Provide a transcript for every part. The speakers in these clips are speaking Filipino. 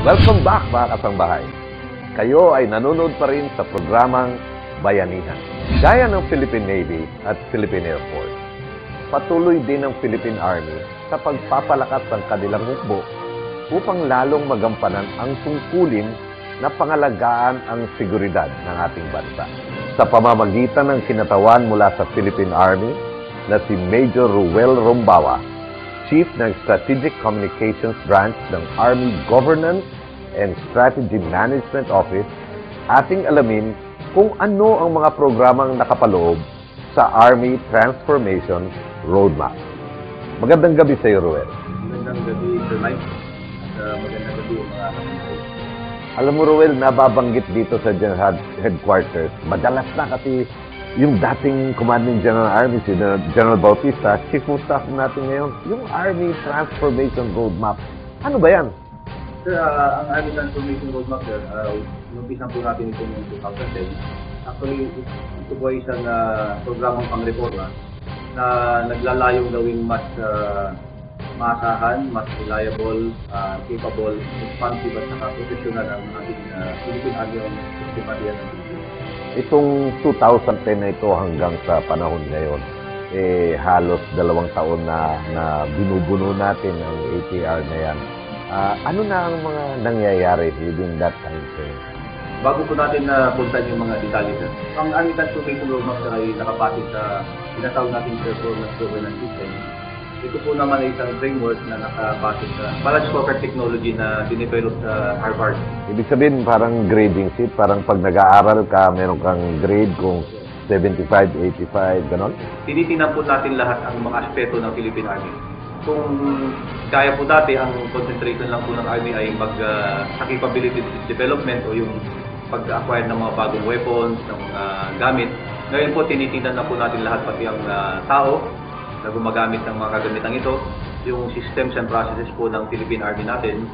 Welcome back mga kasangbahay. Kayo ay nanonood pa rin sa programang Bayanihan. Gaya ng Philippine Navy at Philippine Air Force, patuloy din ang Philippine Army sa pagpapalakas ng kanilang hukbo upang lalong magampanan ang tungkulin na pangalagaan ang seguridad ng ating bansa. Sa pamamagitan ng kinatawan mula sa Philippine Army na si Major Ruel Rombawa, Chief ng Strategic Communications Branch ng Army Governance and Strategy Management Office, ating alamin kung ano ang mga programang nakapaloob sa Army Transformation Roadmap. Magandang gabi sa iyo, Ruel. Magandang gabi, Sir Mike. At magandang gabi mga kapatid. Alam mo, Ruel, nababanggit dito sa General Headquarters, madalas na kasi yung dating Commanding General Army, si General Bautista, Chief of Staff natin ngayon, yung Army Transformation Roadmap. Ano ba yan? Sir, ang Army Transformation Roadmap, sir, umpisan po natin ito noong 2010. Actually, ito po ay isang programang pang-reforma na naglalayong gawing mas maasahan, mas reliable, capable, responsive at saka professional ang ating Philippine Army ang sistema diyan ng Philippines. Itong 2010 na ito hanggang sa panahon ngayon, halos 2 taon na binubuno natin ang ATR na yan. Ano na ang mga nangyayari within that time frame? Bago po natin puntahan yung mga detalye, sir. Ang Army Transformation Roadmap ay nakapasok sa tinatawag natin Performance Governance System. Ito po naman ay isang framework na nakapasok sa Balanced Scorecard Technology na dinevelop sa Harvard. Ibig sabihin, parang grading sheet, parang pag nag-aaral ka, meron kang grade kung 75, 85, ganon? Tinitingnan po natin lahat ang mga aspeto ng Philippine Army. Kung kaya po dati, ang concentration lang po ng Army ay sa capability development o yung pag-acquire ng mga bagong weapons, ng mga gamit. Ngayon po, tinitingnan na po natin lahat, pati ang tao na gumagamit ng mga kagamitang ito, yung systems and processes po ng Philippine Army natin,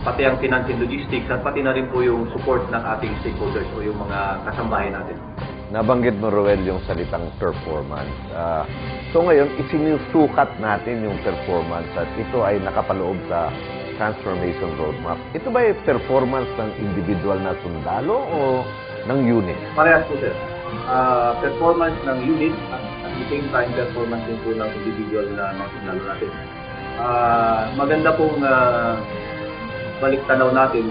pati ang finance and logistics, at pati na rin po yung support ng ating stakeholders o yung mga kasambahay natin. Nabanggit mo, Ruel, yung salitang performance. So ngayon, isinusukat natin yung performance at ito ay nakapaloob sa Transformation Roadmap. Ito ba yung performance ng individual na sundalo o ng unit? Parehas po, sir. Performance ng unit at the same time performance din po ng individual na mga sundalo natin. Maganda pong baliktanaw natin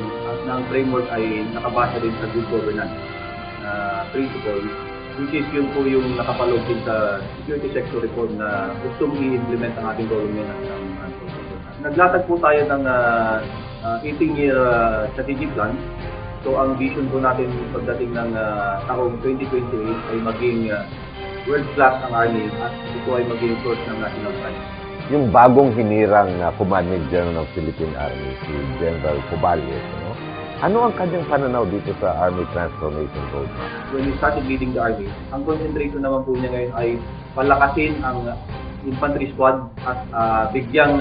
na ang framework ay nakabasa din sa good governance principle, which is yun po yung nakapaloob din sa security sector reform na gustong i-implement ang ating government ng naglatag po tayo ng 18-year strategic plan. So ang vision po natin pagdating ng taong 2028 ay maging world-class ang Army at ito ay maging source ng national pride. Yung bagong hinirang na Commanding General ng Philippine Army, si General Cobales, ano ang kanyang pananaw dito sa Army Transformation Roadmap? When he started leading the Army, ang concentration naman po niya ngayon ay palakasin ang infantry squad at bigyang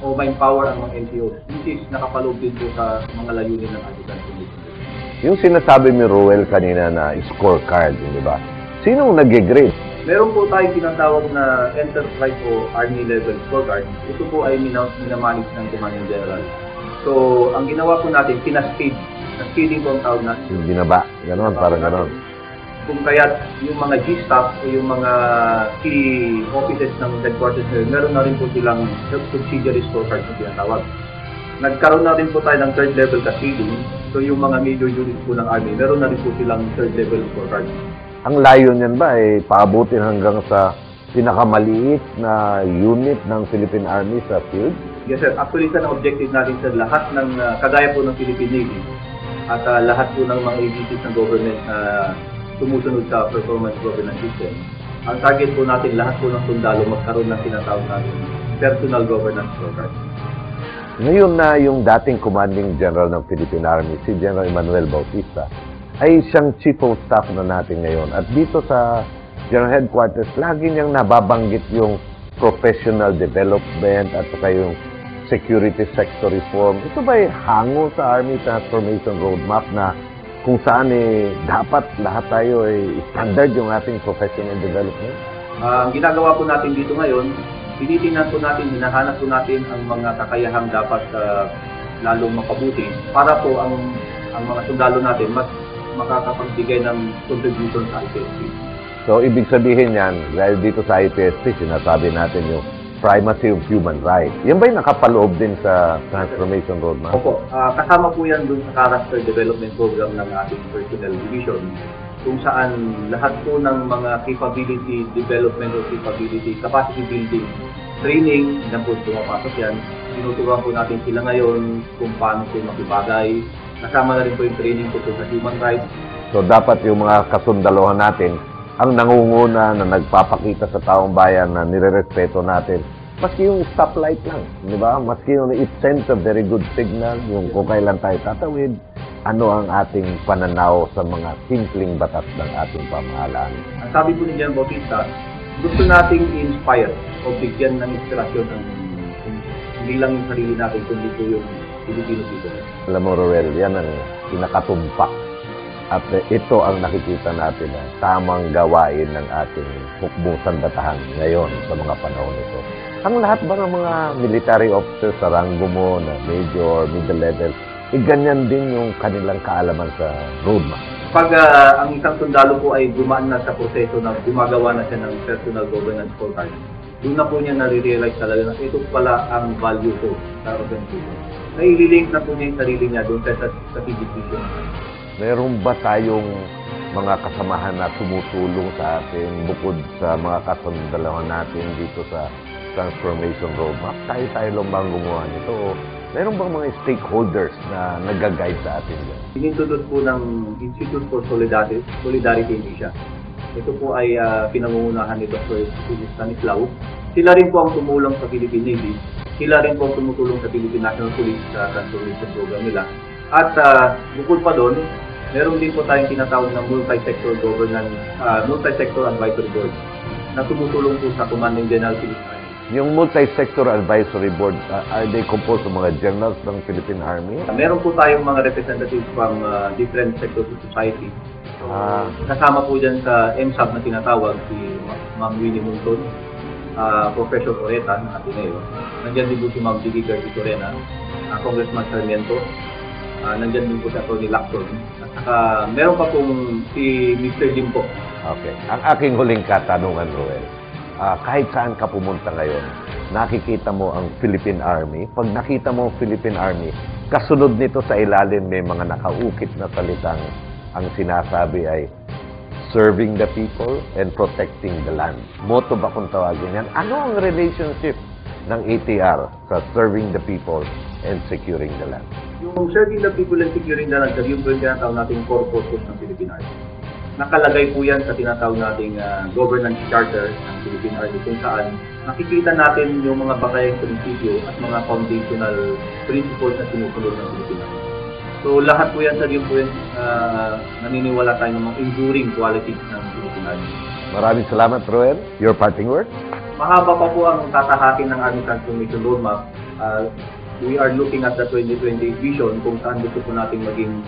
o ma-empower ang mga NCOs, which is nakapaloob din po sa mga layunin ng Army Transformation. Yung sinasabi ni Ruel kanina na scorecard, di ba? Sinong nag-grade? Meron po tayong tinatawag na enterprise o Army level scorecard. Ito po ay minamanage ng Commanding General. So, ang ginawa po natin, pinascade. Cascading po ang tawag natin. Yung binaba, gano'n, parang gano'n. Kung kaya't yung mga G-staff o yung mga key offices ng headquarters, meron na rin po silang subsidiary scorecard na tinatawag. Nagkaroon na rin po tayo ng third level cascading. So, yung mga major units po ng Army, meron na rin po silang third level scorecard. Ang layo niyan ba ay paabutin hanggang sa pinakamaliit na unit ng Philippine Army sa field? Yes, sir. Actually, sir, ang objective natin sa lahat ng kagaya po ng Philippine Navy at lahat po ng mga agencies ng government na sumusunod sa performance governance system. Ang target po natin, lahat po ng sundalo magkaroon ng tinatawag natin personal governance scorecard. Ngayon na yung dating Commanding General ng Philippine Army, si General Emmanuel Bautista, ay siyang Chief of Staff na natin ngayon. At dito sa General Headquarters, lagi niyang nababanggit yung professional development at saka yung security sector reform. Ito ba ay hango sa Army Transformation Roadmap na kung saan dapat lahat tayo standard yung ating professional development? Ang ginagawa po natin dito ngayon, tinitingnan po natin, hinahanap po natin ang mga kakayahang dapat lalong mapabuti para po ang mga sundalo natin mas makakapagbigay ng contribution sa IPSP. So, ibig sabihin yan, dahil dito sa IPSP, sinasabi natin yung primacy of human rights. Yan ba yung nakapaloob din sa Transformation Roadmap? Opo, kasama po yan dun sa Character Development Program ng ating Personnel Division, kung saan lahat po ng mga capability development o capacity building training, yan po pumapasok yan. Tinuturuan po natin sila ngayon kung paano po makibagay. Kasama na rin po yung training po sa human rights. So, dapat yung mga kasundalohan natin ang nangunguna na nagpapakita sa taong bayan na nirerespeto natin. Maski yung stoplight lang, di ba? Maski yung it sends a very good signal, yung kung kailan tayo tatawid, ano ang ating pananaw sa mga simpleng batas ng ating pamahalaan. Ang sabi po ni Jan Bautista, gusto nating i-inspire o bigyan ng inspirasyon ng hindi lang yung sarili natin, kundi po yung Pilipino people. Alam mo, Roel, yan ang pinakatumpak. At ito ang nakikita natin na tamang gawain ng ating hukbong sandatahan ngayon sa mga panahon ito. Ang lahat ba ng mga military officers sa ranggo mo na major, middle level, ganyan din yung kanilang kaalaman sa roadmap. Pag ang isang sundalo po ay dumaan na sa proseso na gumagawa na siya ng personal governance scorecard, doon na po niya nare-realize talaga na ito pala ang value ko sa organization. Naililink na po niya yung sarili niya doon sa strategic vision. Meron ba tayong mga kasamahan na tumutulong sa atin bukod sa mga kasundalahan natin dito sa Transformation Roadmap? Tayo lang bang gumawa nito? O meron bang mga stakeholders na nag-guide sa atin dyan? Inintrodus po ng Institute for Solidarity in Asia. Ito po ay pinangungunahan ni Dr. Stanislao. Sila rin po ang tumulong sa Philippine Navy. Sila rin po ang tumutulong sa Philippine National Police sa transformation program nila. At bukod pa doon, meron din po tayong tinatawag na multi-sector governance, multi-sector advisory board na tumutulong po sa Commanding General Philippine Army. Yung multi-sector advisory board, are they composed ng mga generals ng Philippine Army? Meron po tayong mga representatives from different sectors of society. So, kasama po dyan sa MSAB na tinatawag si Ma'am Winnie Munson, Professor Oreta ng Ateneo. Nandiyan din po si Ma'am Gigi Garcitorena, Congressman Sarmiento. Nandiyan din po si Atty. Lacson. At saka meron pa pong si Mr. Jim po. Okay. Ang aking huling katanungan, Roel, kahit saan ka pumunta ngayon, nakikita mo ang Philippine Army. Pag nakita mo ang Philippine Army, kasunod nito sa ilalim may mga nakaukit na salitang ang sinasabi ay serving the people and protecting the land. Motto ba kung tawagin yan? Ano ang relationship ng ATR sa serving the people and securing the land? Yung serving the people and securing the land, yun po yung tinatawag nating core purpose ng Philippine Army. Nakalagay po yan sa tinatawag nating governance charter ng Philippine Army kung saan nakikita natin yung mga bakayang prinsipyo at mga foundational principles na sinusunod ng Philippine Army. So lahat po yan, yun po yung naniniwala tayo ng mga enduring qualities ng Philippine Army. Maraming salamat, Roel. Your parting word? Mahaba pa po ang tatahakin ng Army Transformation Roadmap. We are looking at the 2020 vision kung saan gusto po natin maging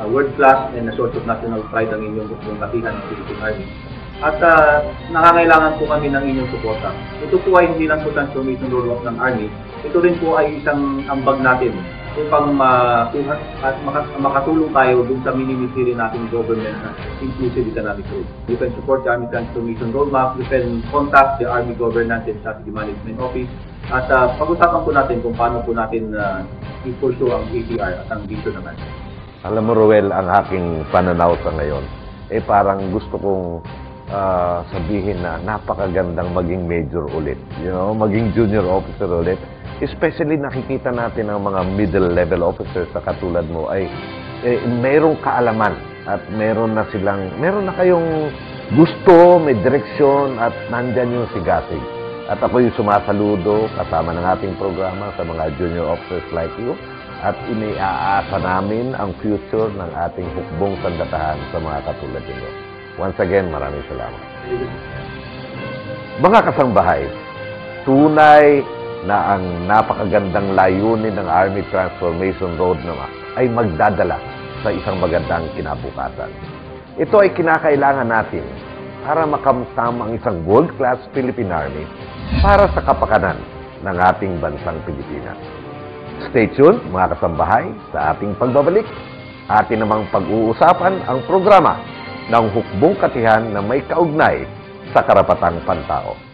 world-class and a source of national pride ang inyong katihan ng Philippine Army. At nangangailangan po kami ng inyong suporta. Ito po ay hindi lang po transformation roadmap ng Army. Ito rin po ay isang ambag natin upang makatulong tayo dun sa minimizili nating government na inclusive economic growth. You can support the Army Transformation Roadmap. You can contact the Army Governance and Strategy Management Office. At pag-usapan po natin kung paano po natin i-pursue ang ATR at ang vision naman. Alam mo, Roel, ang aking pananaw sa ngayon, parang gusto kong sabihin na napakagandang maging major ulit. You know, maging junior officer ulit. Especially nakikita natin ang mga middle level officers sa katulad mo ay mayroong kaalaman at meron na kayong gusto, may direksyon at nandyan yung sigasig. At ako yung sumasaludo kasama ng ating programa sa mga junior officers like you. At iniaasa namin ang future ng ating hukbong sandatahan sa mga katulad ninyo. Once again, maraming salamat. Mga kasangbahay, tunay na ang napakagandang layunin ng Army Transformation Roadmap ay magdadala sa isang magandang kinabukasan. Ito ay kinakailangan natin para makamtam ang isang world-class Philippine Army para sa kapakanan ng ating bansang Pilipinas. Stay tuned mga kasambahay sa ating pagbabalik. Atin namang pag-uusapan ang programa ng hukbong katihan na may kaugnay sa karapatang pantao.